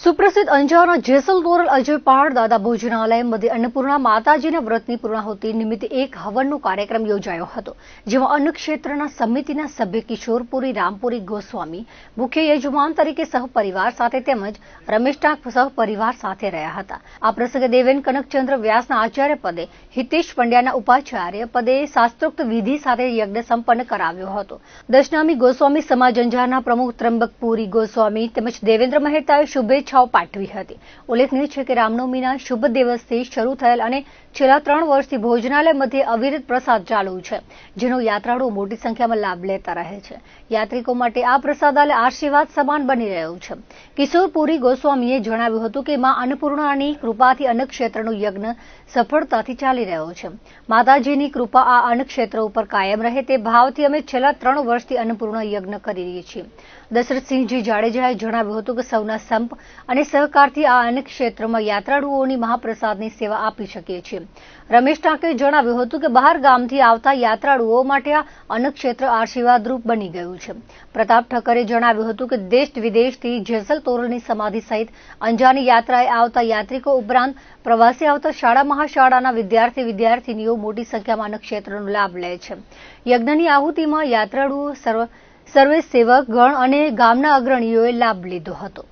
સુપ્રસિદ્ધ અંજારના જેસલ તોરલ અજય પહાડ દાદા ભોજનાલય મધ્ય અન્નપૂર્ણા માતાજીના વ્રતની પૂર્ણાહુતિ નિમિત્તે એક હવનનો કાર્યક્રમ યોજાયો હતો, જેમાં અન્ન ક્ષેત્રના સમિતિના સભ્ય કિશોરપુરી રામપુરી ગોસ્વામી મુખ્ય યજમાન તરીકે સહપરિવાર સાથે તેમજ રમેશ ટાંક સહપરિવાર સાથે રહ્યા હતા. આ પ્રસંગે દેવેન કનકચંદ્ર વ્યાસના આચાર્ય પદે, હિતેશ પંડ્યાના ઉપાચાર્ય પદે શાસ્ત્રોક્ત વિધિ સાથે યજ્ઞ સંપન્ન કરાવ્યો હતો. દશનામી ગોસ્વામી સમાજ અંજારના પ્રમુખ ત્રંબકપુરી ગોસ્વામી તેમજ દેવેન્દ્ર મહેતાએ શુભેચ્છાઓ પાઠવી હતી. ઉલ્લેખનીય છે કે રામનવમીના શુભ દિવસથી શરૂ થયેલ અને છેલ્લા 3 વર્ષથી ભોજનાલય મધ્યે અવિરત પ્રસાદ ચાલુ છે, જેનો યાત્રાળુઓ મોટી સંખ્યામાં લાભ લેતા રહે છે. યાત્રિકો માટે આ પ્રસાદાલય આશીર્વાદ સમાન બની રહ્યું છે. કિશોરપુરી ગોસ્વામીએ જણાવ્યું હતું કે મા અન્નપૂર્ણાની કૃપાથી અન્ન ક્ષેત્રનો યજ્ઞ સફળતાથી ચાલી રહ્યો છે. માતાજીની કૃપા આ અન્ન ક્ષેત્ર ઉપર કાયમ રહે તે ભાવથી અમે છેલ્લા 3 વર્ષથી અન્નપૂર્ણા યજ્ઞ કરી રહી છીએ. દશરથસિંહજી જાડેજાએ જણાવ્યું હતું કે સૌના સંપ અને સહકારથી આ અન્ન ક્ષેત્રમાં યાત્રાળુઓની મહાપ્રસાદની સેવા આપી શકીએ છીએ. રમેશ ટાંકે જણાવ્યું હતું કે બહાર ગામથી આવતા યાત્રાળુઓ માટે આ અન્ન ક્ષેત્ર આશીર્વાદરૂપ બની ગયું છે. પ્રતાપ ઠક્કરે જણાવ્યું હતું કે દેશ વિદેશથી જેસલ તોરલની સમાધિ સહિત અંજારની યાત્રાએ આવતા યાત્રિકો ઉપરાંત પ્રવાસી આવતા શાળા મહાશાળાના વિદ્યાર્થીનીઓ મોટી સંખ્યામાં અન્ન ક્ષેત્રનો લાભ લે છે. યજ્ઞની આહુતિમાં યાત્રાળુઓ સર્વે સેવક ગણ અને ગામના અગ્રણીઓએ લાભ લીધો હતો.